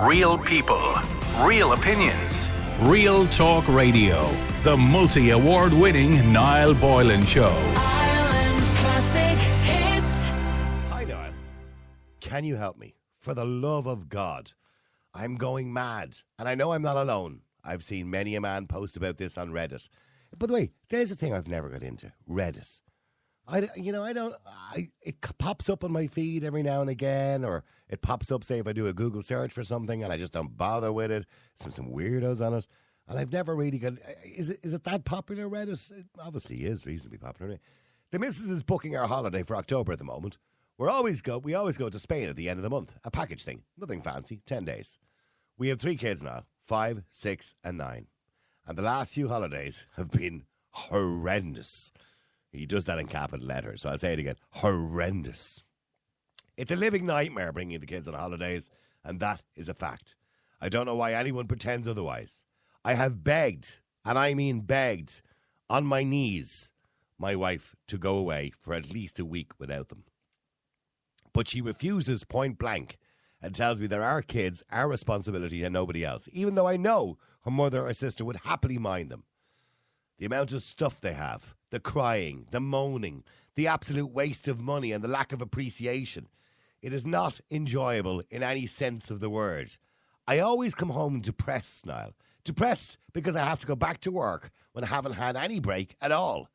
Real people, real opinions. Real Talk Radio. The multi-award winning Niall Boylan Show. Ireland's classic hits. Hi, Niall. Can you help me? For the love of God, I'm going mad. And I know I'm not alone. I've seen many a man post about this on Reddit. By the way, there's a thing I've never got into. Reddit. It pops up on my feed every now and again, or it pops up, say, if I do a Google search for something and I just don't bother with it. Some weirdos on it. And I've never really got... Is it that popular, Reddit? It obviously is reasonably popular. The missus is booking our holiday for October at the moment. We always go to Spain at the end of the month. A package thing. Nothing fancy. 10 days. We have 3 kids now. 5, 6 and 9. And the last few holidays have been horrendous. He does that in capital letters, so I'll say it again. Horrendous. It's a living nightmare bringing the kids on holidays, and that is a fact. I don't know why anyone pretends otherwise. I have begged, and I mean begged, on my knees, my wife to go away for at least a week without them. But she refuses point blank and tells me they're our kids, our responsibility, and nobody else, even though I know her mother or sister would happily mind them. The amount of stuff they have, the crying, the moaning, the absolute waste of money and the lack of appreciation. It is not enjoyable in any sense of the word. I always come home depressed, Niall. Depressed because I have to go back to work when I haven't had any break at all.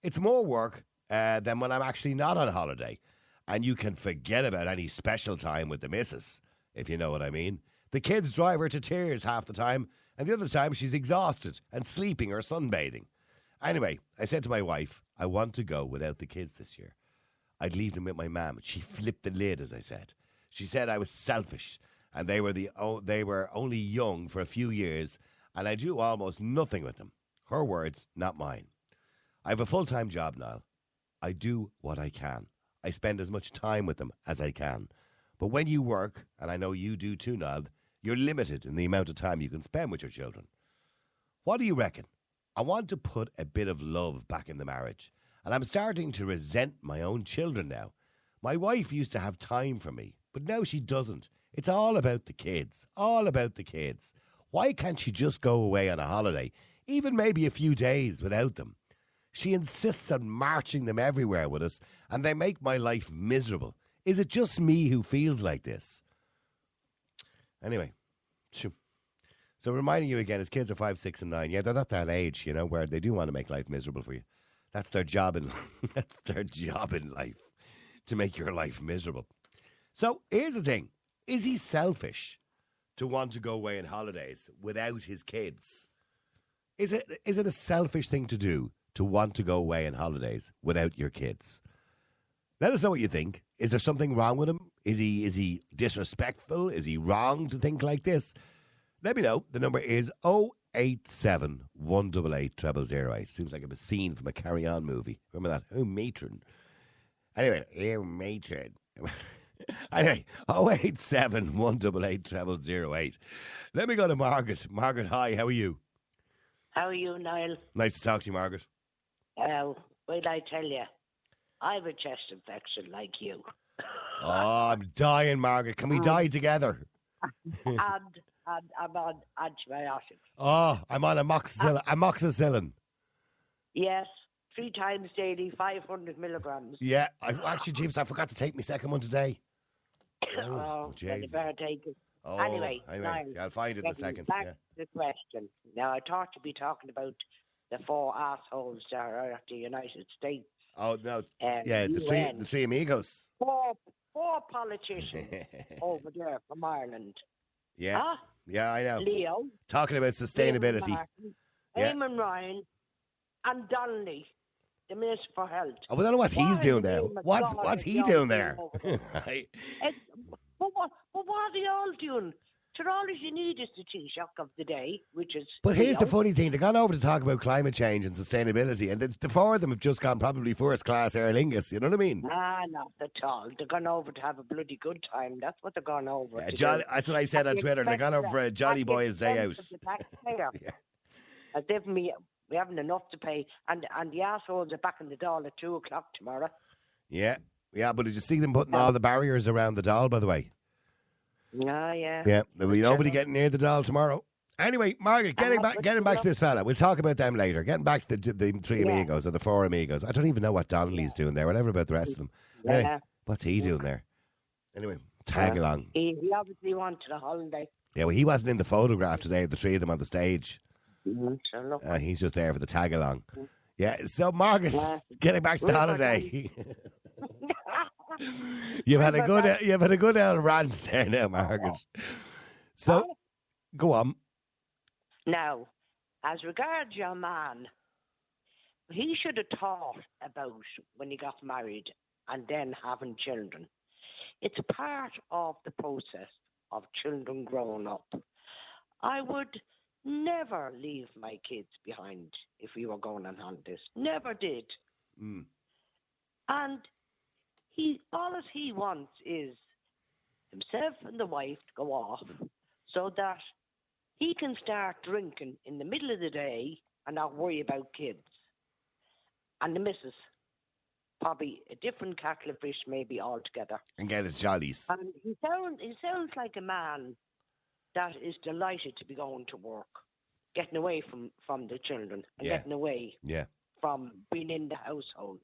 It's more work than when I'm actually not on holiday. And you can forget about any special time with the missus, if you know what I mean. The kids drive her to tears half the time, and the other time she's exhausted and sleeping or sunbathing. Anyway, I said to my wife, I want to go without the kids this year. I'd leave them with my mum. She flipped the lid, as I said. She said I was selfish, and they were only young for a few years, and I do almost nothing with them. Her words, not mine. I have a full-time job now. I do what I can. I spend as much time with them as I can. But when you work, and I know you do too, Niall, you're limited in the amount of time you can spend with your children. What do you reckon? I want to put a bit of love back in the marriage, and I'm starting to resent my own children now. My wife used to have time for me, but now she doesn't. It's all about the kids, all about the kids. Why can't she just go away on a holiday, even maybe a few days without them? She insists on marching them everywhere with us, and they make my life miserable. Is it just me who feels like this? Anyway, so reminding you again, his kids are 5, 6 and 9. Yeah, they're not that age, where they do want to make life miserable for you. That's their job in life, to make your life miserable. So here's the thing. Is he selfish to want to go away on holidays without his kids? Is it a selfish thing to do to want to go away on holidays without your kids? Let us know what you think. Is there something wrong with him? Is he disrespectful? Is he wrong to think like this? Let me know. The number is 087 188 0008. Seems like a scene from a Carry On movie. Remember that? Oh, matron. Anyway, matron. Anyway, 087 188 0008. Let me go to Margaret. Margaret, hi. How are you? How are you, Niall? Nice to talk to you, Margaret. Wait, I tell you, I have a chest infection like you. Oh, I'm dying, Margaret. Can we die together? and I'm on antibiotics. Oh, I'm on amoxicillin. Yes, 3 times daily, 500 milligrams. Yeah, actually, James, I forgot to take my second one today. Well, you better take it. Oh, anyway, yeah, I'll find it in a second. Back to the question. Now, I thought you'd be talking about the 4 assholes that are at the United States. Oh, no. Yeah, the three amigos. Four politicians over there from Ireland. Yeah. Huh? Yeah, I know. Leo. Talking about sustainability. Eamon Ryan and Donnelly, the Minister for Health. Oh, we don't know what he's doing there. What's he doing there? But what are they all doing? So all you need is the Taoiseach of the day, which is... But here's the funny thing. They've gone over to talk about climate change and sustainability, and the 4 of them have just gone probably first class Aer Lingus, you know what I mean? Not at all. They're gone over to have a bloody good time. That's what they're gone over to do. That's what I said on Twitter. They're gone over for a Jolly Boys Day Out. Yeah. As if we haven't enough to pay, and the assholes are back in the Dáil at 2 o'clock tomorrow. Yeah, but did you see them putting all the barriers around the Dáil, by the way? Yeah. Yeah, there'll be nobody getting near the doll tomorrow. Anyway, Margaret, getting back to this fella. We'll talk about them later. Getting back to the three amigos or the four amigos. I don't even know what Donnelly's doing there. Whatever about the rest of them. Anyway, Yeah. what's he doing there? Anyway, tag along. He obviously wanted a holiday. Yeah, well, he wasn't in the photograph today of the three of them on the stage. So look, He's just there for the tag along. Yeah, so Margaret, getting back to the holiday. You've had a good old rant there now, Margaret. So, go on. now, as regards your man, he should have thought about when he got married and then having children. It's part of the process of children growing up. I would never leave my kids behind if we were going on holidays. Never did. And all he wants is himself and the wife to go off so that he can start drinking in the middle of the day and not worry about kids. And the missus, probably a different kettle of fish maybe altogether. And get his jollies. And he sounds like a man that is delighted to be going to work, getting away from the children and getting away from being in the household.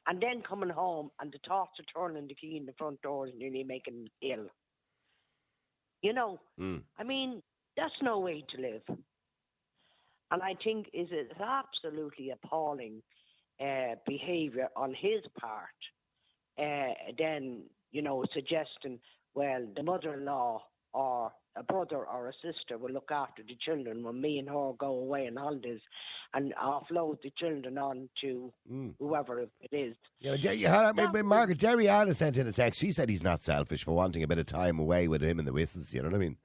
And then coming home and the thoughts of turning the key in the front door and nearly making him ill. You know, I mean, that's no way to live. And I think it's absolutely appalling behaviour on his part. Then, you know, suggesting, well, the mother-in-law or a brother or a sister will look after the children when me and her go away on holidays and offload the children on to whoever it is. Yeah, Margaret, Jerry Anna sent in a text. She said he's not selfish for wanting a bit of time away with him and the missus. You know what I mean?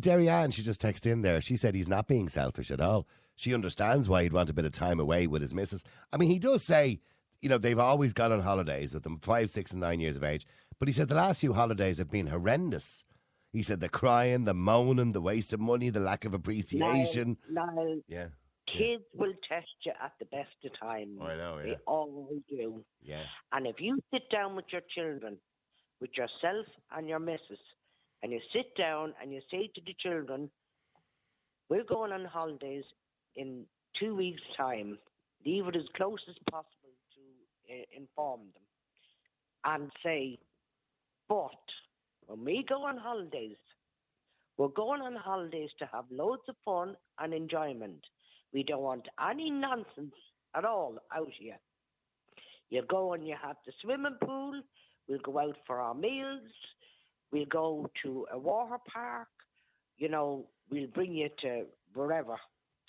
Jerry Ann, she just texted in there. She said he's not being selfish at all. She understands why he'd want a bit of time away with his missus. I mean, he does say, you know, they've always gone on holidays with them, 5, 6 and 9 years of age. But he said the last few holidays have been horrendous. He said the crying, the moaning, the waste of money, the lack of appreciation. Niall, kids will test you at the best of times. I know, yeah. They always do. Yeah. And if you sit down with your children, with yourself and your missus, and you sit down and you say to the children, we're going on holidays in 2 weeks' time, leave it as close as possible to inform them, and say, but when we go on holidays, we're going on holidays to have loads of fun and enjoyment. We don't want any nonsense at all out here. You go and you have the swimming pool, we'll go out for our meals, we'll go to a water park, you know, we'll bring you to wherever.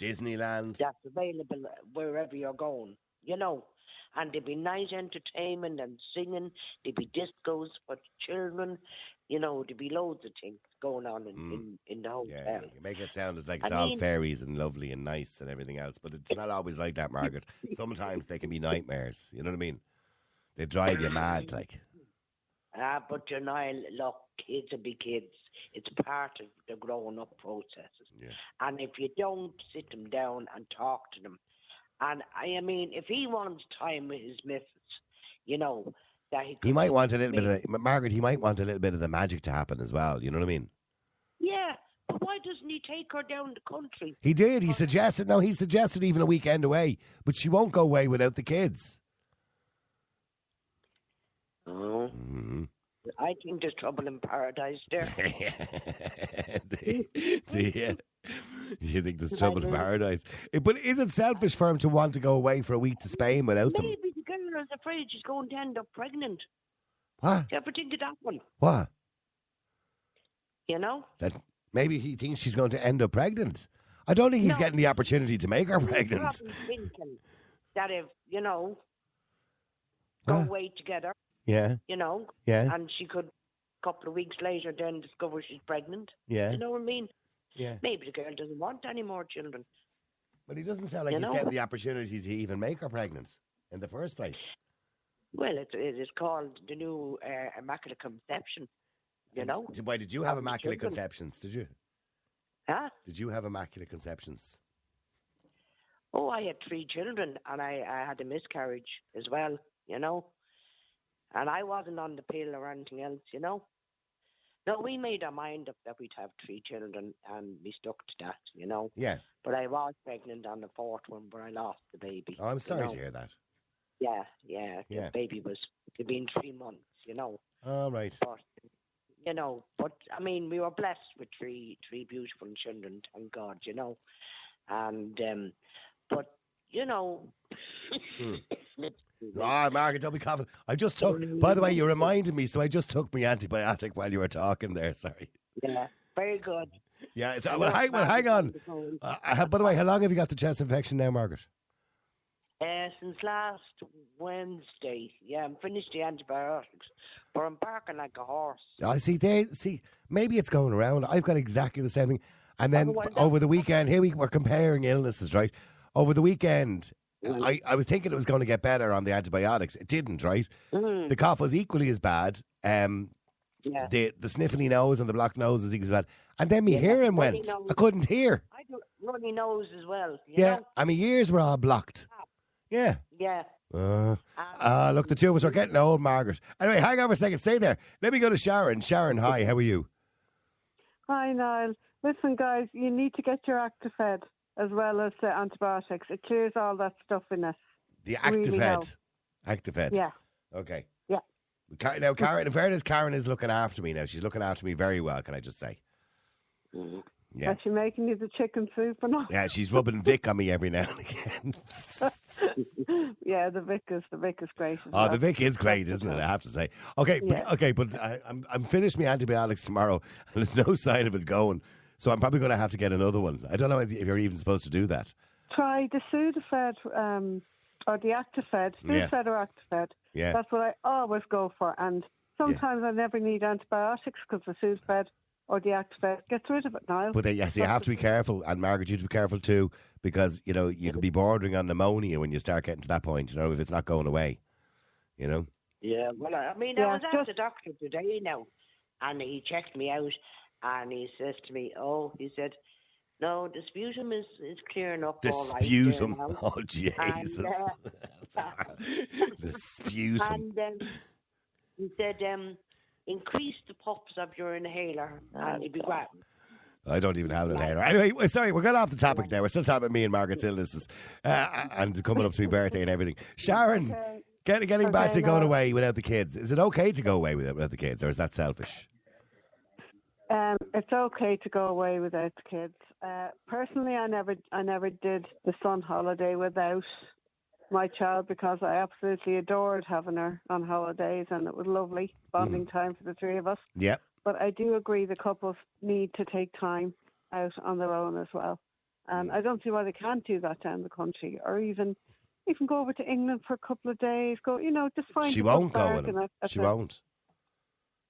Disneyland. That's available wherever you're going, you know. And there'd be nice entertainment and singing. There'd be discos for children. You know, there'd be loads of things going on in the hotel. Yeah, you make it sound as like it's all fairies and lovely and nice and everything else, but it's not always like that, Margaret. Sometimes they can be nightmares. You know what I mean? They drive you mad, like. But you know, look, kids will be kids. It's part of the growing up processes. Yeah. And if you don't sit them down and talk to them, and I mean, if he wants time with his missus, you know, that he might want a little bit of Margaret. He might want a little bit of the magic to happen as well. You know what I mean? Yeah, but why doesn't he take her down the country? He did. He suggested. No, he suggested even a weekend away, but she won't go away without the kids. Oh, I think there's trouble in paradise there. Do you think there's trouble in paradise? But is it selfish for him to want to go away for a week to Spain without them? Maybe the girl is afraid she's going to end up pregnant. What? Do you ever think of that one? What? You know? That maybe he thinks she's going to end up pregnant. I don't think he's getting the opportunity to make her pregnant. He's probably thinking that if, you know, go away together. Yeah. You know? Yeah. And she could, a couple of weeks later, then discover she's pregnant. Yeah. You know what I mean? Yeah. Maybe the girl doesn't want any more children. But he doesn't sound like he's getting the opportunity to even make her pregnant in the first place. Well, it is called the new Immaculate Conception, you know? Why, did you have Immaculate Conceptions, did you? Huh? Did you have Immaculate Conceptions? Oh, I had 3 children, and I had a miscarriage as well, you know? And I wasn't on the pill or anything else, you know? No, we made our mind up that we'd have 3 children, and we stuck to that, you know. Yeah. But I was pregnant on the 4th one, but I lost the baby. Oh, I'm sorry you know? to hear that. Yeah. The baby it'd been 3 months, you know. Oh, right. But, you know, I mean, we were blessed with three beautiful children, thank God, you know. And, but, you know. Margaret, don't be coughing. I just took, by the way, you reminded me, so I just took my antibiotic while you were talking there, sorry. Yeah, very good. Yeah, so, hang on. By the way, how long have you got the chest infection now, Margaret? Since last Wednesday. Yeah, I'm finished the antibiotics, but I'm barking like a horse. I see, maybe it's going around. I've got exactly the same thing. And then over the weekend, here we're comparing illnesses, right? Over the weekend, I was thinking it was going to get better on the antibiotics. It didn't, right? Mm. The cough was equally as bad. The sniffly nose and the blocked nose was equally as bad. And then my hearing went. I couldn't hear. I do runny nose as well. You know? And my ears were all blocked. Yeah. Yeah. Look, the two of us are getting old, Margaret. Anyway, hang on for a second. Stay there. Let me go to Sharon. Sharon, hi. How are you? Hi, Niall. Listen, guys, you need to get your Actifed as well as the antibiotics. It clears all that stuff in it. The Actifed. Really Actifed. Yeah. Okay. Yeah. Now, Karen, in fairness, Karen is looking after me now. She's looking after me very well, can I just say? Yeah. Is she making you the chicken soup or not? Yeah, she's rubbing Vic on me every now and again. Yeah, the Vic is great. The Vic is great, isn't it? I have to say. Okay, but I'm finished my antibiotics tomorrow, and there's no sign of it going. So I'm probably going to have to get another one. I don't know if you're even supposed to do that. Try the Sudafed or the Actifed. Sudafed or Actifed. Yeah. That's what I always go for. And sometimes I never need antibiotics because the Sudafed or the Actifed gets rid of it, Niall. But you have to be careful, and Margaret, you have to be careful too, because you could be bordering on pneumonia when you start getting to that point. If it's not going away, Yeah, well, I mean, I was at the doctor today now, and he checked me out, and he says to me, he said, no, the sputum is clearing up. The sputum, oh Jesus, the sputum. And then he said, increase the puffs of your inhaler, and you'll be grand. I don't even have an inhaler. Anyway, sorry, we're getting off the topic now. We're still talking about me and Margaret's illnesses and coming up to my birthday and everything. Sharon, getting back to going away without the kids. Is it okay to go away without the kids, or is that selfish? It's okay to go away without the kids. Personally, I never did the sun holiday without my child because I absolutely adored having her on holidays, and it was lovely bonding time for the three of us. Yeah. But I do agree the couples need to take time out on their own as well. And I don't see why they can't do that down the country, or even go over to England for a couple of days. Just find. She won't go with him. She won't.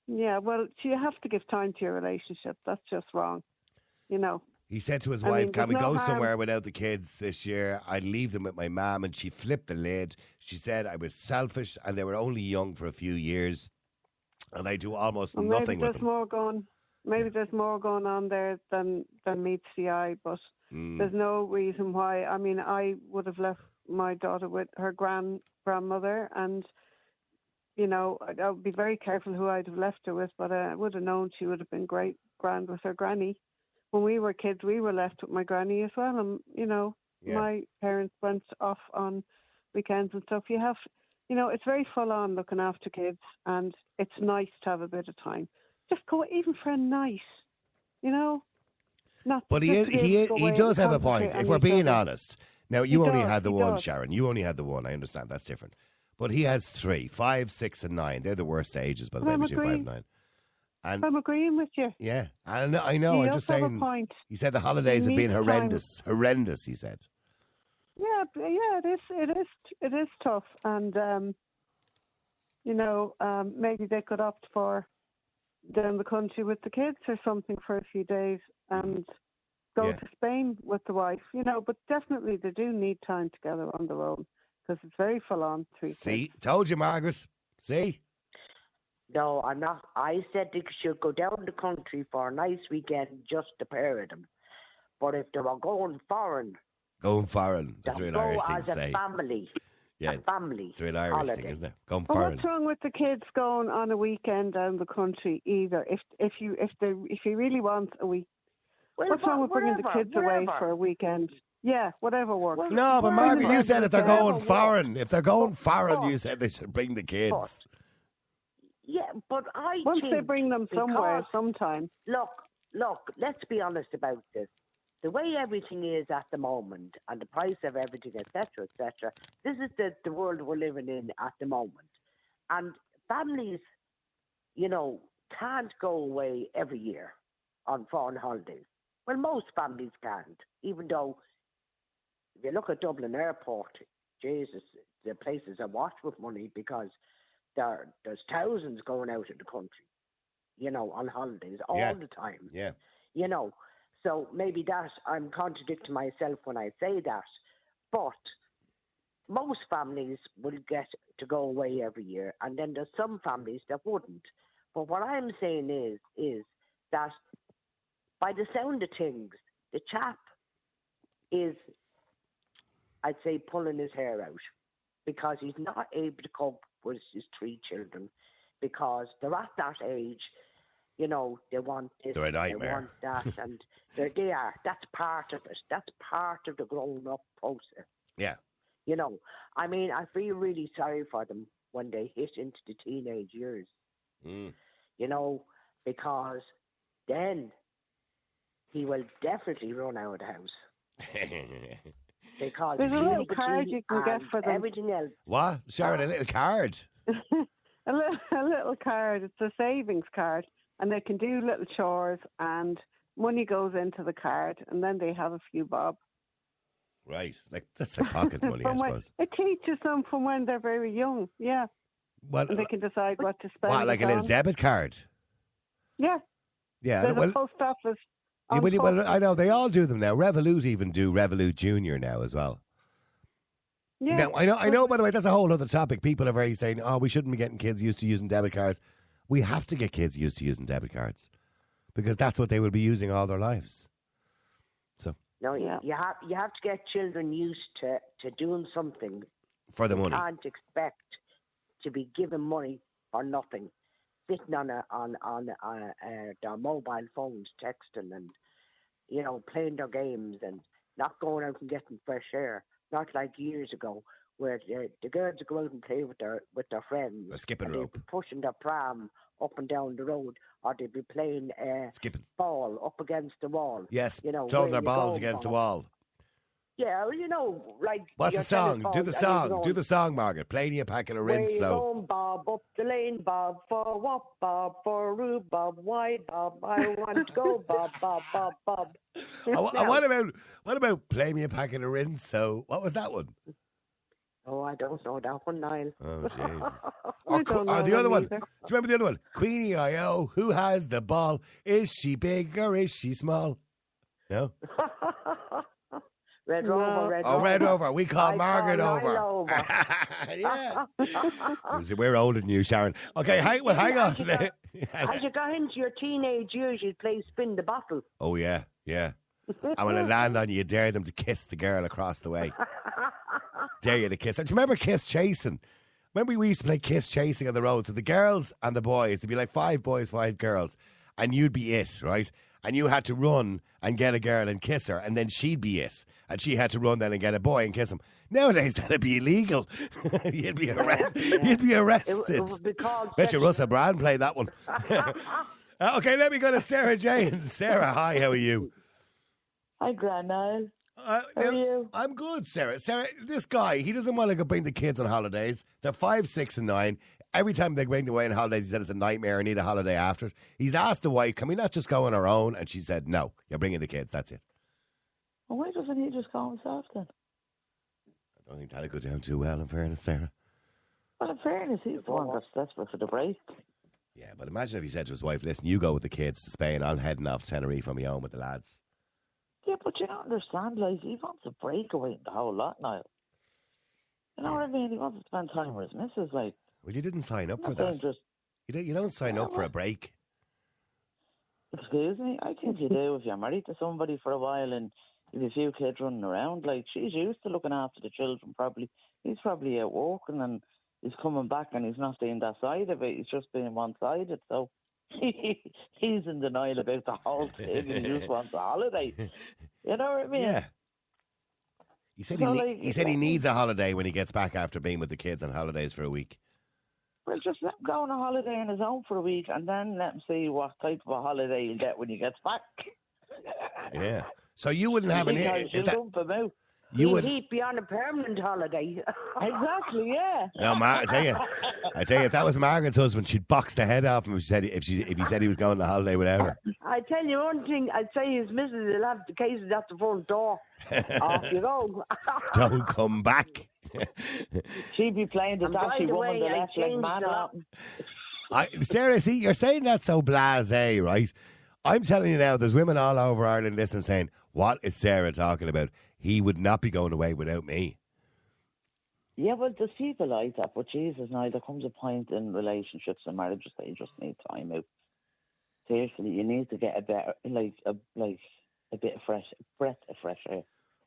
Yeah, well, you have to give time to your relationship. That's just wrong. He said to his wife, can we go somewhere without the kids this year? I'd leave them with my mum, and she flipped the lid. She said I was selfish and they were only young for a few years and I do almost nothing with them. Maybe there's more going on there than meets the eye, but there's no reason why. I mean, I would have left my daughter with her grandmother, and I would be very careful who I'd have left her with, but I would have known she would have been grand with her granny. When we were kids, we were left with my granny as well, and my parents went off on weekends and stuff. It's very full on looking after kids, and it's nice to have a bit of time. Just go even for a night, Not. But he does have a point. If we're being honest, now you only had the one, Sharon. You only had the one. I understand that's different. But he has 3, 5, 6, and 9. They're the worst ages, by the way, between 5 and 9. And I'm agreeing with you. Yeah, I know. I'm just saying. He said the holidays have been horrendous. Time. Horrendous, he said. Yeah, it is tough, and maybe they could opt for down the country with the kids or something for a few days and go to Spain with the wife. But definitely they do need time together on their own because it's very full on. 3 See, kids. Told you, Margaret. See. No, I'm not. I said they should go down the country for a nice weekend, just the pair of them. But if they were going foreign. That's a real Irish thing to say. As a family. Yeah, a family it's a real Irish holiday. thing, isn't it? Going But foreign. what's wrong with the kids going on a weekend down the country either? If you really want a week, Well, what's wrong with bringing the kids away wherever. for a weekend? Yeah, whatever works. Well, No, but wherever. Margaret, you said if they're Wherever going works. foreign, But- you said they should bring the kids. Yeah, but I Once think they bring them somewhere, because- sometime. Look, let's be honest about this. The way everything is at the moment and the price of everything, etc., this is the world we're living in at the moment. And families, can't go away every year on foreign holidays. Well, most families can't, even though if you look at Dublin Airport, Jesus, the place is awash with money because there's thousands going out of the country, on holidays all Yeah. the time. Yeah. So maybe that I'm contradicting myself when I say that, but most families will get to go away every year, and then there's some families that wouldn't. But what I'm saying is that by the sound of things, the chap is, I'd say, pulling his hair out because he's not able to cope with his 3 children because they're at that age. They want this, They're a they nightmare. want that, and they are. That's part of it. That's part of the grown-up process. Yeah. I mean, I feel really sorry for them when they hit into the teenage years. Mm. Because then he will definitely run out of the house. Because There's a he's little nicotine card you can get and for them. everything else. What? Sharon, a little card. a little card. It's a savings card, and they can do little chores, and money goes into the card, and then they have a few bob. Right. That's like pocket money, I From when- suppose. It teaches them from when they're very young. Yeah, What, and they can decide what to spend. like a it little on. debit card? Yeah, Yeah. there's Well, a post office. yeah, on well, top. I know they all do them now. Revolut even do Revolut Junior now as well. Yeah. Now, I know. By the way, that's a whole other topic. People are very saying, "Oh, we shouldn't be getting kids used to using debit cards." We have to get kids used to using debit cards because that's what they will be using all their lives. So No, Yeah. you have to get children used to doing something. for the You money, can't expect to be given money for nothing, sitting on their mobile phones, texting and playing their games and not going out and getting fresh air. Not like years ago, where the girls would go out and play with their friends. The skipping and they'd rope. be pushing their pram up and down the road, or they'd be playing skipping. ball up against the wall. Yes, where throwing their you balls go, against the Bob. wall. Yeah, like What's your the song? tennis Do the balls, song. and you're Do going, the song, Margaret. Playing you a packet of where rinse. you So going, Bob? Up the lane, Bob. For what, Bob? For Rube, Bob. Why, Bob? I want to go, Bob, Bob, Bob, Bob. what about play me a packet of rinse? So what was that one? Oh, I don't know that one, Niall. Oh Jesus! I don't know the other them one. either. Do you remember the other one? Queenie I.O. Who has the ball? Is she big or is she small? No. Red No. Rover, Red Oh, Rover. Red over. We call I Margaret call over. Niall over. Yeah. See, we're older than you, Sharon. Okay, hang on. As you got into your teenage years, you'd play spin the bottle. Oh yeah, yeah. And when I land on you, you dare them to kiss the girl across the way. Dare you to kiss her. Do you remember kiss chasing? Remember we used to play kiss chasing on the road? So the girls and the boys, there'd be like 5 boys, 5 girls, and you'd be it, right? And you had to run and get a girl and kiss her, and then she'd be it. And she had to run then and get a boy and kiss him. Nowadays, that'd be illegal. You'd be arrested. Yeah. You'd be arrested. It would be called Bet you setting- Russell Brand played that one. Okay, let me go to Sarah Jane. Sarah, hi, how are you? Hi, Gran Niall. How now, are you? I'm good, Sarah. Sarah, this guy, he doesn't want to go bring the kids on holidays. They're 5, 6, and 9. Every time they bring them away on holidays, he said it's a nightmare. I need a holiday after it. He's asked the wife, can we not just go on our own? And she said, no, you're bringing the kids. That's it. Well, why doesn't he just go himself then? I don't think that'd go down too well, in fairness, Sarah. Well, in fairness, he's the one that's desperate for the break. Yeah, but imagine if he said to his wife, listen, you go with the kids to Spain. I'm heading off to Tenerife on my own with the lads. Yeah, but you don't understand, like, he wants a breakaway in the whole lot, Niall. You know what I mean? He wants to spend time with his missus, like. Well, you didn't sign up for Not saying that. just, You don't sign up for a break. excuse me, I think you do if you're married to somebody for a while and There's a few kids running around. Like, she's used to looking after the children, probably. He's probably out working and he's coming back and he's not seeing that side of it. He's just being one-sided. So he's in denial about the whole thing and he just wants a holiday. You know what I mean? Yeah. He said, he said he needs a holiday when he gets back after being with the kids on holidays for a week. Well, just let him go on a holiday on his own for a week and then let him see what type of a holiday he'll get when he gets back. Yeah. So you wouldn't have You would. He'd be on a permanent holiday. Exactly, yeah. No, I tell you, if that was Margaret's husband, she'd box the head off him if he said he was going on a holiday without her. I tell you one thing, I'd say his missus will have the cases at the front door. Off you go. Don't come back. She'd be playing the dancing woman, the left leg man. Sarah, see, you're saying that so blasé, right? I'm telling you now, there's women all over Ireland listening saying, what is Sarah talking about? He would not be going away without me. Yeah, well, there's people like that, but Jesus, now there comes a point in relationships and marriages that you just need time out. Seriously, you need to get a better, a bit of breath of fresh air.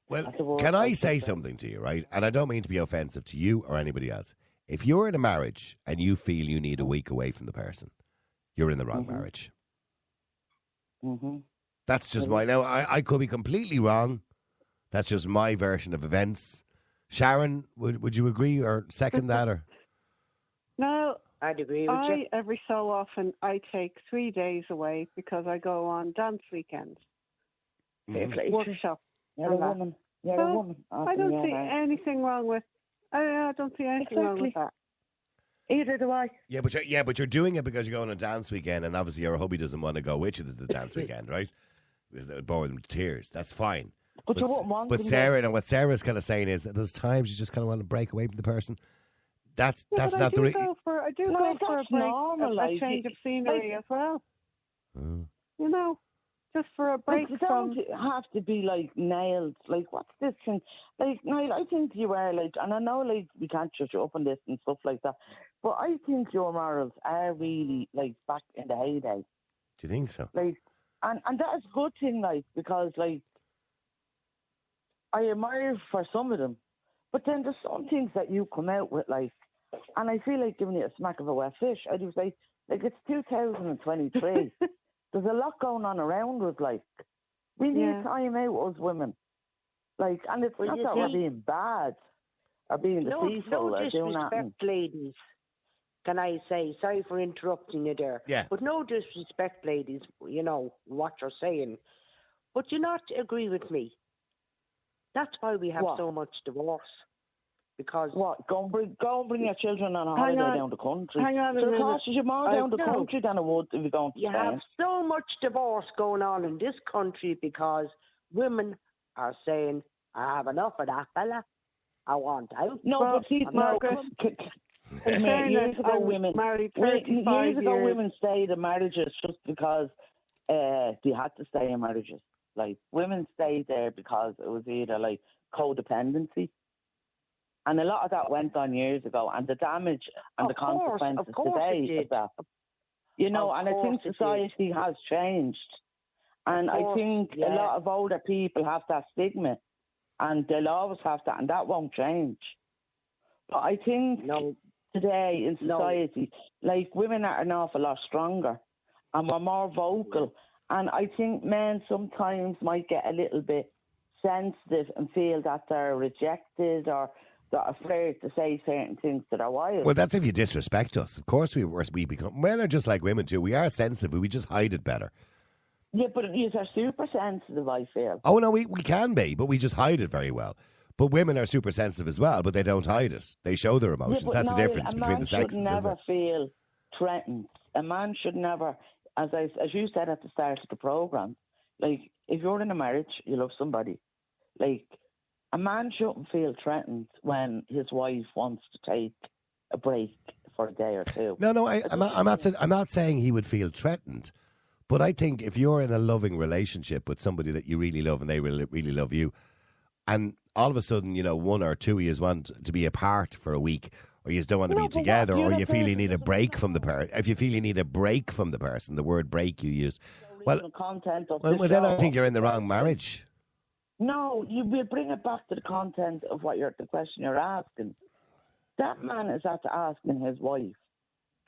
Well, can I say something to you, right? And I don't mean to be offensive to you or anybody else. If you're in a marriage and you feel you need a week away from the person, you're in the wrong marriage. Mm-hmm. That's just my... Now, I could be completely wrong. That's just my version of events. Sharon, would you agree or second that? Or No, I'd agree with you. Every so often, I take 3 days away because I go on dance weekends. Workshop. You're a woman. You're a woman. I don't see anything wrong with... I don't see anything wrong with that. Either do I. Yeah, but you're doing it because you're going on a dance weekend, and obviously your hubby doesn't want to go with you to the dance weekend, right? Because that would bore them to tears. That's fine. But you wouldn't want But Sarah, and what Sarah's kind of saying is that there's times you just kind of want to break away from the person. That's not the reason. I do go for a break, a change of scenery as well. You know, just for a break from... It doesn't have to be, nailed. What's this thing? Niall, I think you are, and I know, we can't judge you up on this and stuff like that, but I think your morals are really, back in the heyday. Do you think so? And that is a good thing, because, I admire for some of them, but then there's some things that you come out with, and I feel like giving you a smack of a wet fish. I do say, it's 2023. There's a lot going on around us, we need time out as women. And it's not that we're being bad or being deceitful or doing that. No disrespect, ladies. Can I say, sorry for interrupting you there. Yeah. But no disrespect, ladies, you know, what you're saying. But you not agree with me. That's why we have so much divorce. Because... What? Go and bring your children on a holiday down the country. Hang on a minute. It costs you more down the country than it would if you're going to Spain. You have so much divorce going on in this country because women are saying, I have enough of that fella. I want out. No, but see, Margaret... Years ago, women stayed in marriages just because they had to stay in marriages. Women stayed there because it was either codependency, and a lot of that went on years ago. And the damage and the consequences today of that, and I think society has changed, and I think a lot of older people have that stigma, and they'll always have that, and that won't change. But I think today in society, women are an awful lot stronger and we're more vocal. And I think men sometimes might get a little bit sensitive and feel that they're rejected or they're afraid to say certain things to their wives. Well, that's if you disrespect us. Of course we become... Men are just like women too. We are sensitive. We just hide it better. Yeah, but you are super sensitive, I feel. Oh, no, we can be, but we just hide it very well. But women are super sensitive as well, but they don't hide it. They show their emotions. That's the difference between the sexes. A man should never feel threatened. A man should never, as you said at the start of the programme, if you're in a marriage, you love somebody, a man shouldn't feel threatened when his wife wants to take a break for a day or two. No, I'm not saying he would feel threatened. But I think if you're in a loving relationship with somebody that you really love and they really love you, and all of a sudden, 1 or 2 years want to be apart for a week, or you just don't want to be together, or you feel you need a break from the person. If you feel you need a break from the person, the word break you use, then I think you're in the wrong marriage. No, you will bring it back to the content of the question you're asking. That man is after asking his wife,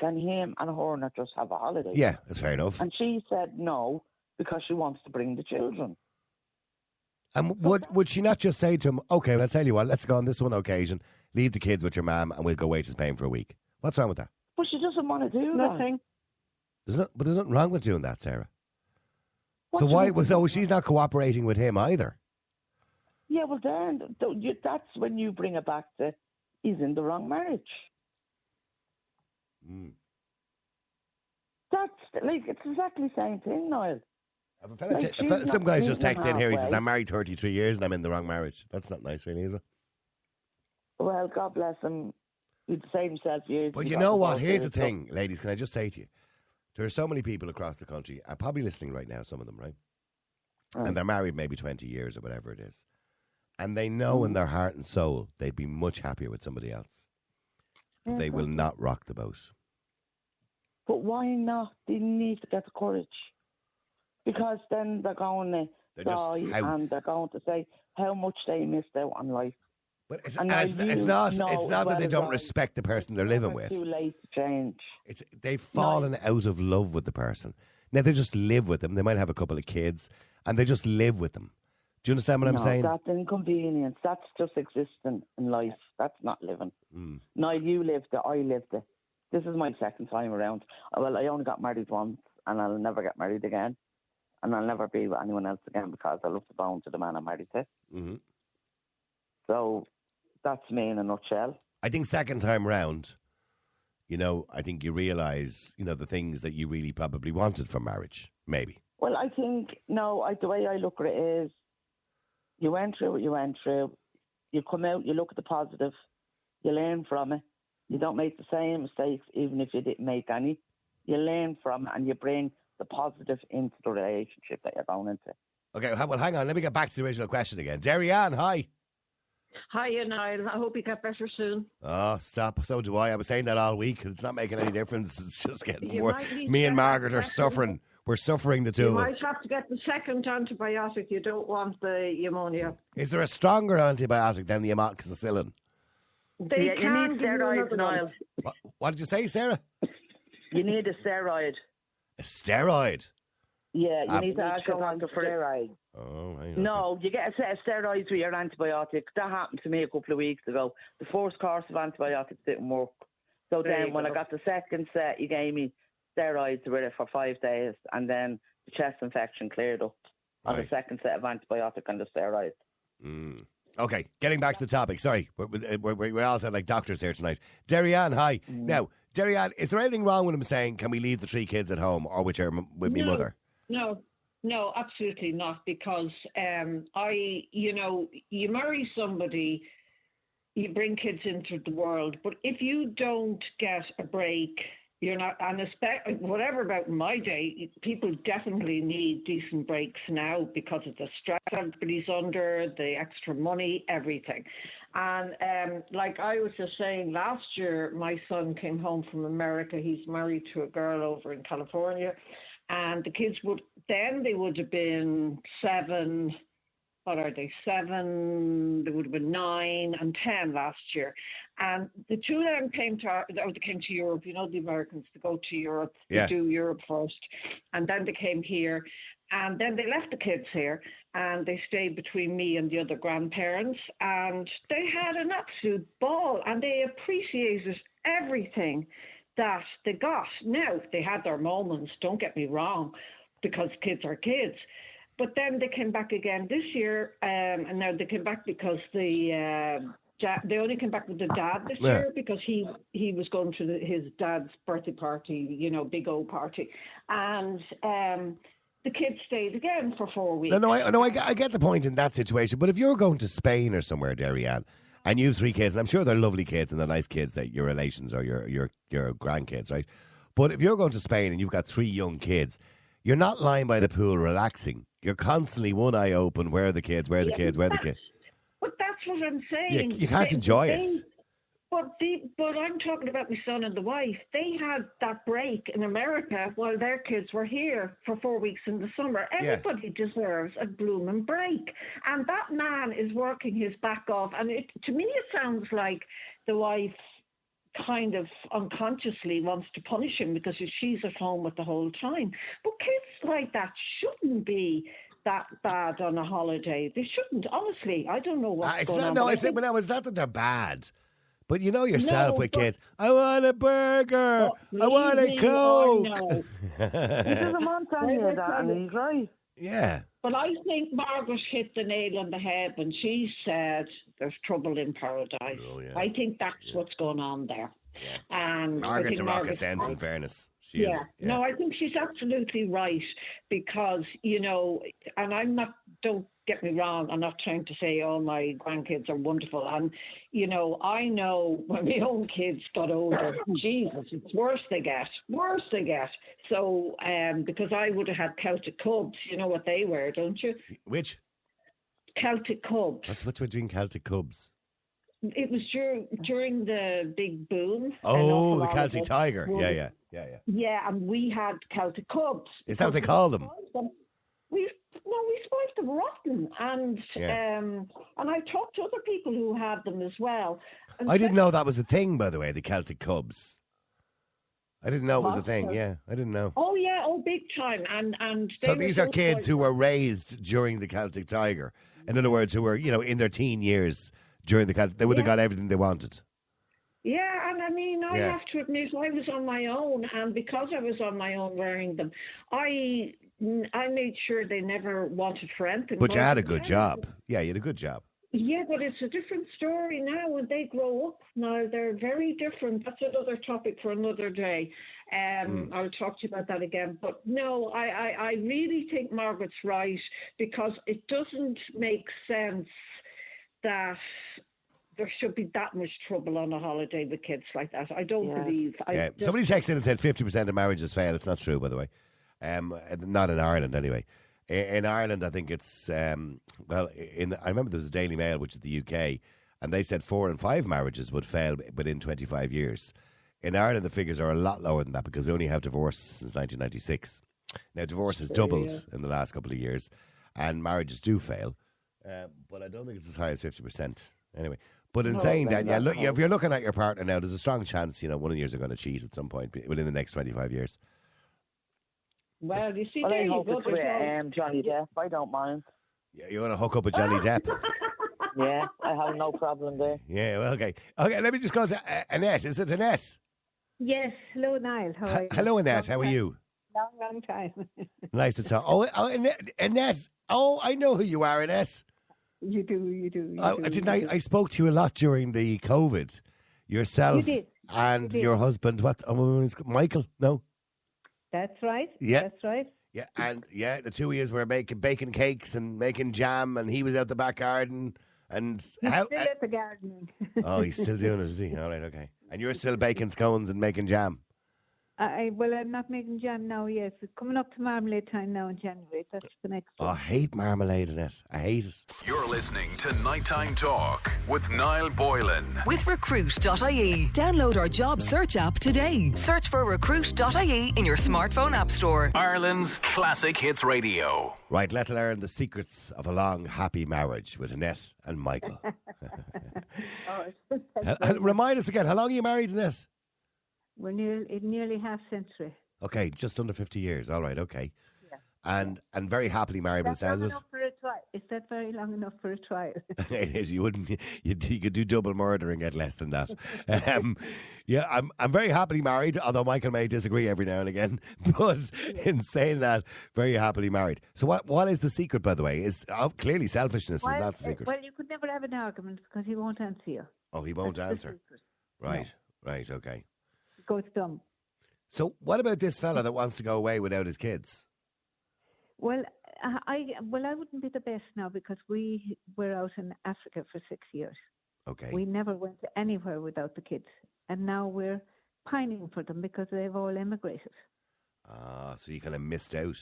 can him and her not just have a holiday? Yeah, that's fair enough. And she said no, because she wants to bring the children. And would she not just say to him, okay, well, I'll tell you what, let's go on this one occasion, leave the kids with your mum, and we'll go away to Spain for a week? What's wrong with that? But she doesn't want to do Nothing. But there's nothing wrong with doing that, Sarah. So she's not cooperating with him either? Yeah, well, then that's when you bring it back to he's in the wrong marriage. That's it's exactly the same thing, Niall. Some guys just text in here. He says, halfway. I'm married 33 years and I'm in the wrong marriage. That's not nice, really, is it? Well, God bless him. He'd save himself years. But you know what? Here's the thing, ladies. Can I just say to you, there are so many people across the country, probably listening right now, some of them, right? And they're married maybe 20 years or whatever it is. And they know in their heart and soul they'd be much happier with somebody else. But they will not rock the boat. But why not? They need to get the courage. Because then they're going to die and they're going to say how much they missed out on life. But it's not that they don't respect the person they're living with. Too late to change. They've fallen out of love with the person. Now they just live with them. They might have a couple of kids and they just live with them. Do you understand what I'm saying? That's inconvenience. That's just existing in life. That's not living. Niall, you lived it. I lived it. This is my second time around. Well, I only got married once and I'll never get married again. And I'll never be with anyone else again because I love the bone to the man I'm married to. Mm-hmm. So that's me in a nutshell. I think second time round, I think you realise, the things that you really probably wanted from marriage, maybe. Well, I think, the way I look at it is, you went through what you went through. You come out, you look at the positive, you learn from it. You don't make the same mistakes, even if you didn't make any. You learn from it and you bring the positive into the relationship that you're going into. Okay, well, hang on. Let me get back to the original question again. Derry-Ann, hi. Hiya, Niall. I hope you get better soon. Oh, stop. So do I. I was saying that all week. It's not making any difference. It's just getting worse. Me and Margaret are suffering. We're suffering, the two of us. You might have to get the second antibiotic. You don't want the pneumonia. Is there a stronger antibiotic than the amoxicillin? They you need steroids, Niall. What did you say, Sarah? You need a steroid. A steroid? Yeah, you need to ask your doctor for steroid. Oh, right. No, you get a set of steroids with your antibiotic. That happened to me a couple of weeks ago. The first course of antibiotics didn't work. So then when I got the second set, he gave me steroids with it for 5 days, and then the chest infection cleared up on the second set of antibiotic and the steroids. Okay, getting back to the topic. Sorry, we're all sound like doctors here tonight. Derry-Ann, hi. Now, Derry-Ann, is there anything wrong with him saying, can we leave the 3 kids at home or with me mother? No, absolutely not. Because you marry somebody, you bring kids into the world, but if you don't get a break, you're not, and whatever about my day, people definitely need decent breaks now because of the stress everybody's under, the extra money, everything. And like I was just saying, last year, my son came home from America. He's married to a girl over in California. And the kids would have been 7, what are they, 7, they would have been 9 and 10 last year. And the two of them came to Europe. You know, the Americans, to go to Europe, they do Europe first. And then they came here. And then they left the kids here and they stayed between me and the other grandparents. And they had an absolute ball and they appreciated everything that they got. Now, they had their moments, don't get me wrong, because kids are kids. But then they came back again this year, and now they came back because they only came back with the dad this year because he was going to his dad's birthday party, big old party. And the kids stayed again for 4 weeks. I get the point in that situation. But if you're going to Spain or somewhere, Derry-Ann, and you have 3 kids, and I'm sure they're lovely kids and they're nice kids, that your relations or your grandkids, right? But if you're going to Spain and you've got 3 young kids, you're not lying by the pool relaxing. You're constantly one eye open. Where are the kids? Where are the kids? Where are the kids? But that's what I'm saying. You can't enjoy it. But I'm talking about my son and the wife. They had that break in America while their kids were here for 4 weeks in the summer. Everybody deserves a blooming break. And that man is working his back off. And to me, it sounds like the wife kind of unconsciously wants to punish him because she's at home at the whole time. But kids like that shouldn't be that bad on a holiday. They shouldn't. Honestly, I don't know what's going on. No, it's not that they're bad. But you know yourself with kids. I want a burger. I want a Coke. He doesn't want any of that, and he's right. Yeah. But I think Margaret hit the nail on the head when she said there's trouble in paradise. Oh, yeah. I think that's what's going on there. Yeah. And Margaret's a rock of sense, in fairness. She is. No, I think she's absolutely right because, and don't get me wrong, I'm not trying to say all my grandkids are wonderful. And, I know when my own kids got older, Jesus, it's worse they get. So, because I would have had Celtic Cubs, you know what they were, don't you? Which? Celtic Cubs. What's between Celtic Cubs? It was during the big boom. Oh, the Celtic Tiger. Yeah. Yeah, and we had Celtic Cubs. Is that what they call them? We spoiled them rotten, and I talked to other people who had them as well. And I didn't know that was a thing, by the way, the Celtic Cubs. I didn't know it was a thing. Yeah, I didn't know. Oh yeah, big time. And so these are kids who were raised during the Celtic Tiger. In other words, who were in their teen years during the Celtic. They would have got everything they wanted. Yeah, and I mean, I have to admit, I was on my own, and because I was on my own wearing them, I made sure they never wanted for anything. But you had a good job. Yeah, you had a good job. Yeah, but it's a different story now when they grow up. Now they're very different. That's another topic for another day. I'll talk to you about that again. But no, I really think Margaret's right because it doesn't make sense that there should be that much trouble on a holiday with kids like that. I don't believe. Somebody texted in and said 50% of marriages fail. It's not true, by the way. Not in Ireland, anyway. In Ireland, I think it's I remember there was a Daily Mail, which is the UK, and they said 4 and 5 marriages would fail within 25 years. In Ireland, the figures are a lot lower than that because we only have divorce since 1996. Now, divorce has doubled in the last couple of years, and marriages do fail, but I don't think it's as high as 50%. Anyway, but in saying that, look, if you're looking at your partner now, there's a strong chance one of you are going to cheat at some point within the next 25 years. Well, you see, I hope it's with Johnny Depp. I don't mind. Yeah, you want to hook up with Johnny Depp? Yeah, I have no problem there. Yeah, well, okay. Okay, let me just go to Annette. Is it Annette? Yes. Hello, Niall. How are you? Hello, Annette. How are you? Long time. Nice to talk. Oh, Annette. Oh, I know who you are, Annette. You do. Didn't I? I spoke to you a lot during the COVID. Yourself and your husband. What? Michael? No. That's right. Yeah. That's right. Yeah, and the two of you were baking cakes and making jam, and he was out the back garden. And He's still at the gardening. Oh, he's still doing it, is he? All right, okay. And you're still baking scones and making jam? Well, I'm not making jam now, yes. It's coming up to marmalade time now in January. That's the next one. Oh, I hate marmalade in it. I hate it. You're listening to Nighttime Talk with Niall Boylan. With Recruit.ie. Download our job search app today. Search for Recruit.ie in your smartphone app store. Ireland's classic hits radio. Right, let's learn the secrets of a long, happy marriage with Annette and Michael. Remind us again, how long are you married, Annette? We're nearly half century. Okay, just under 50 years. All right, okay. Yeah. And very happily married by the sounds of it. Is that very long enough for a trial? It is. You could do double murder and get less than that. I'm very happily married, although Michael may disagree every now and again. But in saying that, very happily married. So what is the secret, by the way? Is clearly selfishness is not the secret. Well, you could never have an argument because he won't answer you. Oh, he won't answer. Right, okay. Goes dumb. So what about this fella that wants to go away without his kids? Well, I wouldn't be the best now because we were out in Africa for 6 years. Okay. We never went anywhere without the kids. And now we're pining for them because they've all emigrated. So you kind of missed out.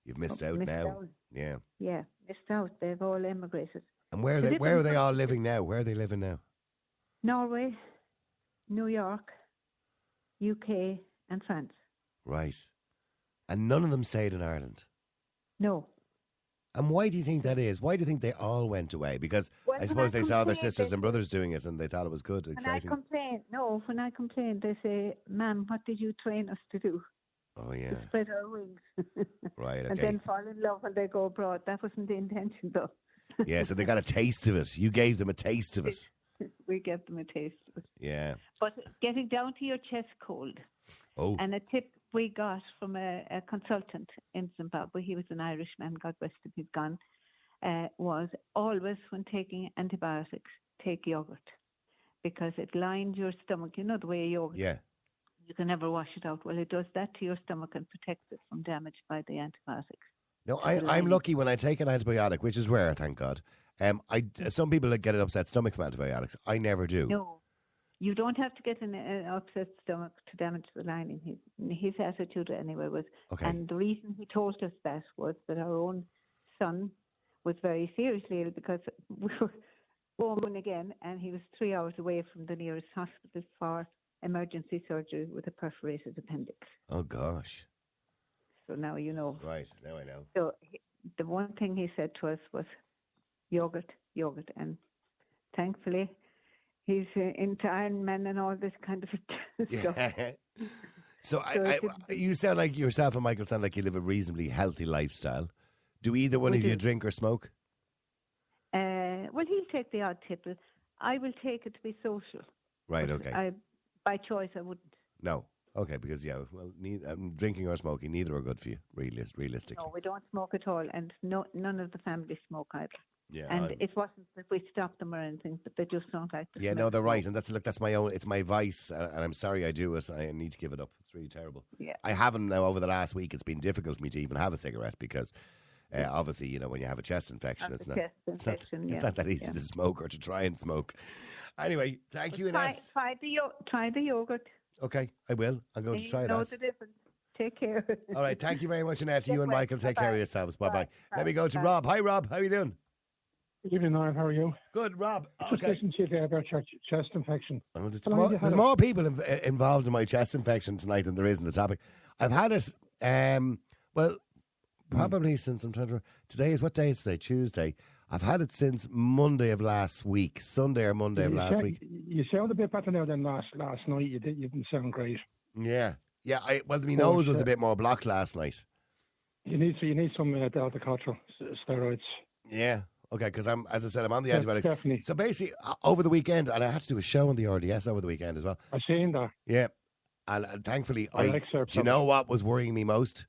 You've missed out now. Yeah. Yeah, missed out. They've all emigrated. And where are they all living now? Where are they living now? Norway. New York, UK, and France. Right. And none of them stayed in Ireland. No. And why do you think that is? Why do you think they all went away? Because I suppose they saw their sisters and brothers doing it and they thought it was good, exciting. When I complain, they say, "Ma'am, what did you train us to do?" Oh, yeah. To spread our wings. Right, okay. And then fall in love when they go abroad. That wasn't the intention, though. Yeah, so they got a taste of it. You gave them a taste of it. We gave them a taste of it. Yeah. But getting down to your chest cold. Oh. And a tip we got from a consultant in Zimbabwe, he was an Irishman, God rest him, he's gone, was always when taking antibiotics, take yogurt. Because it lines your stomach. You know the way yogurt. Yeah. You can never wash it out. Well, it does that to your stomach and protects it from damage by the antibiotics. No, I'm lucky when I take an antibiotic, which is rare, thank God. Some people get an upset stomach from antibiotics. I never do. No, you don't have to get an upset stomach to damage the lining. His attitude anyway was, okay. And the reason he told us that was that our own son was very seriously ill because we were born again, and he was 3 hours away from the nearest hospital for emergency surgery with a perforated appendix. Oh, gosh. So now you know. Right, now I know. So the one thing he said to us was yogurt. And thankfully, he's into Ironman and all this kind of stuff. So you sound like yourself and Michael sound like you live a reasonably healthy lifestyle. Do either one of you drink or smoke? Well, he'll take the odd tipple. I will take it to be social. Right, okay. By choice, I wouldn't. No. Okay, because, drinking or smoking, neither are good for you, realistically. No, we don't smoke at all, and none of the family smoke either. Yeah, and it wasn't that we stopped them or anything, but they just don't like the Yeah, smell. no, they're right, and that's my own, it's my vice, and I'm sorry I do it. I need to give it up. It's really terrible. Yeah. I haven't now over the last week. It's been difficult for me to even have a cigarette because obviously, when you have a chest infection, it's not that easy to smoke or to try and smoke. Anyway, thank you, Annette. Try the yogurt. Okay, I will. I'm going to try that. Know the difference. Take care. All right, thank you very much, Annette. You and Michael, take care of yourselves. Bye-bye. Let me go to Rob. Hi, Rob. How are you doing? Good evening, Niall. How are you? Good, Rob. Just listen to you there about your chest infection. There's more people involved in my chest infection tonight than there is in the topic. I've had it, probably since I'm trying to remember. Today is, what day is today? Tuesday. I've had it since Monday of last week, Sunday or Monday of last week. You sound a bit better now than last night. You didn't sound great. Yeah. My nose was a bit more blocked last night. You need some Delta-Cotrol steroids. Yeah. Okay, because as I said, I'm on the antibiotics. Definitely. So basically, over the weekend, and I had to do a show on the RDS over the weekend as well. I've seen that. Yeah. And thankfully, do you know what was worrying me most?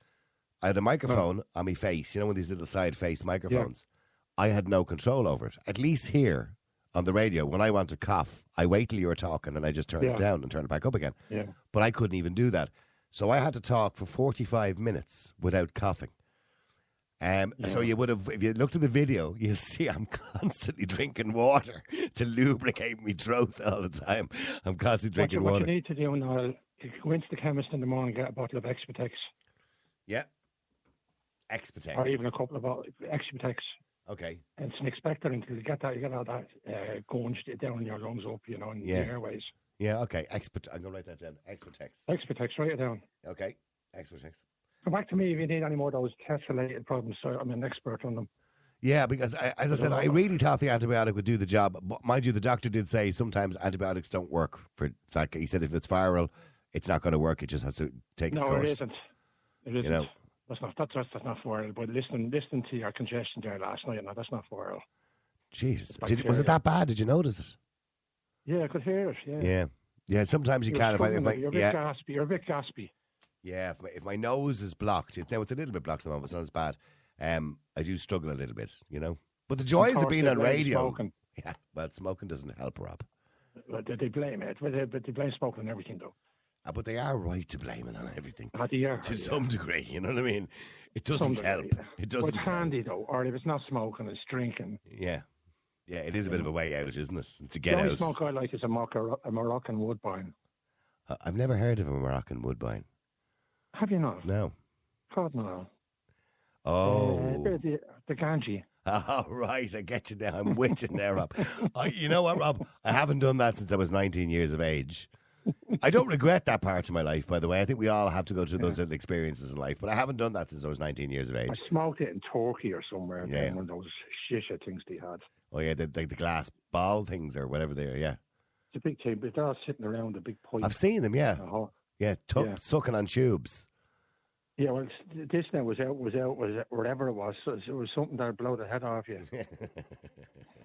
I had a microphone on my face, one of these little side face microphones. Yeah. I had no control over it. At least here on the radio, when I want to cough, I wait till you were talking and I just turn it down and turn it back up again. Yeah. But I couldn't even do that. So I had to talk for 45 minutes without coughing. So you would have, if you looked at the video, you'll see I'm constantly drinking water to lubricate my throat all the time. I'm constantly drinking water. What you need to do now is go into the chemist in the morning and get a bottle of Expetex. Yeah. Expetex. Or even a couple of bottles of Expetex. Okay. And it's an expectorant until you get all that going down in your lungs up, in the airways. Yeah, okay. I'm going to write that down. Expetex. Expetex, write it down. Okay. Expetex. Come back to me if you need any more of those test-related problems. So I'm an expert on them. Yeah, because as I said, I really thought the antibiotic would do the job. But mind you, the doctor did say sometimes antibiotics don't work. For fact, he said if it's viral, it's not going to work. It just has to take its course. No, it isn't. It isn't. That's not viral. But listening to your congestion there last night, that's not viral. Jeez, was it that bad? Did you notice it? Yeah, I could hear it. Yeah. Sometimes you can't. You're a bit gaspy. Yeah, if my nose is blocked, it's a little bit blocked at the moment. It's not as bad. I do struggle a little bit, But the joys of being on radio. Smoking. Yeah, well, smoking doesn't help, Rob. Well, they blame it, but they blame smoking and everything, though. But they are right to blame it on everything. To some degree, you know what I mean? It doesn't help. It doesn't. It's handy, though. Or if it's not smoking, it's drinking. Yeah. Yeah, it is a bit of a way out, isn't it? It's a get out. The only smoke I like is a Moroccan Woodbine. I've never heard of a Moroccan Woodbine. Have you not? No. God, no. Oh. The Ganji. Oh, right. I get you now. I'm with you now, Rob. You know what, Rob? I haven't done that since I was 19 years of age. I don't regret that part of my life, by the way. I think we all have to go through those little experiences in life, but I haven't done that since I was 19 years of age. I smoked it in Turkey or somewhere. Yeah. One of those shisha things they had. Oh, yeah, the glass ball things or whatever they are, yeah. It's a big thing, but they're all sitting around a big pipe. I've seen them, yeah. Sucking on tubes. Yeah, well, this now was out, whatever it was. So it was something that would blow the head off you.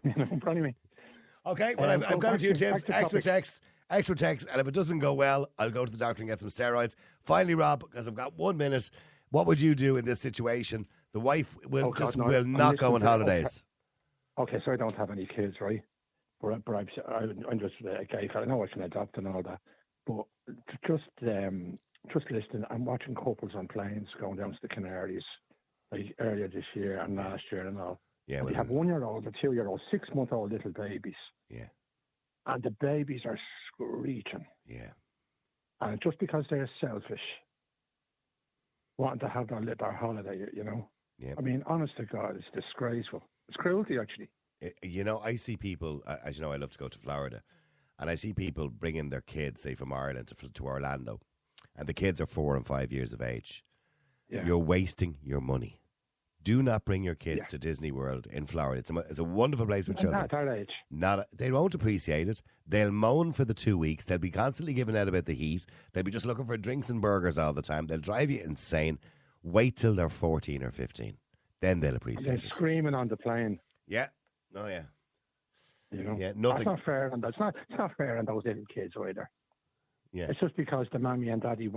You know what I mean? Okay, well, I've got a few tips. Extra text, and if it doesn't go well, I'll go to the doctor and get some steroids. Finally, Rob, because I've got 1 minute, what would you do in this situation? The wife will not go on holidays. Okay, so I don't have any kids, right? But I'm just a gay fella. I know I can adopt and all that, but just listening, I'm watching couples on planes going down to the Canaries like earlier this year and last year and all. Yeah, and they have 1-year-old, or 2-year-old, 6-month-old little babies. Yeah, and the babies are screeching. Yeah, and just because they're selfish, wanting to have their holiday, you know. Yeah, I mean, honest to God, it's disgraceful. It's cruelty, actually. You know, I see people. As you know, I love to go to Florida, and I see people bringing their kids, say from Ireland to Orlando, and the kids are 4 and 5 years of age. Yeah. You're wasting your money. Do not bring your kids to Disney World in Florida. It's a wonderful place for children. Not that age. They won't appreciate it. They'll moan for the 2 weeks. They'll be constantly giving out about the heat. They'll be just looking for drinks and burgers all the time. They'll drive you insane. Wait till they're 14 or 15. Then they'll appreciate it. They're screaming on the plane. Yeah. Oh, yeah. You know? Yeah, nothing. That's not fair. And it's not fair on those little kids either. Yeah. It's just because the mommy and daddy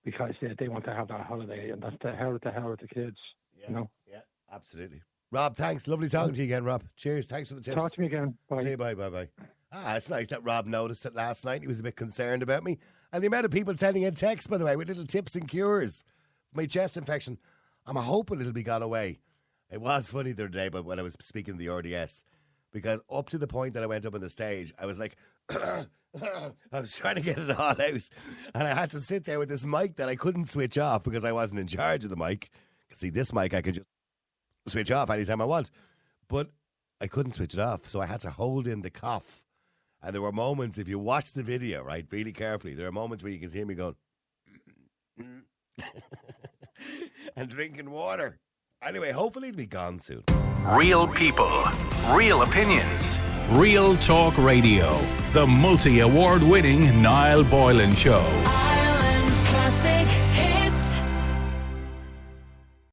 because they want to have that holiday, and that's the hell with the kids. Yeah. You know? Yeah, absolutely. Rob, thanks. Lovely talking to you again, Rob. Cheers. Thanks for the tips. Talk to me again. Bye. See you. Bye. It's nice that Rob noticed it last night. He was a bit concerned about me. And the amount of people sending in texts, by the way, with little tips and cures. My chest infection, I'm hoping it'll be gone away. It was funny the other day, but when I was speaking to the RDS, because up to the point that I went up on the stage, I was like, I was trying to get it all out. And I had to sit there with this mic that I couldn't switch off because I wasn't in charge of the mic. See, this mic I could just switch off anytime I want. But I couldn't switch it off, so I had to hold in the cough. And there were moments, if you watch the video, right, really carefully, there are moments where you can hear me going, and drinking water. Anyway, hopefully it'll be gone soon. Real people, real opinions, Real Talk Radio. The multi-award winning Niall Boylan Show.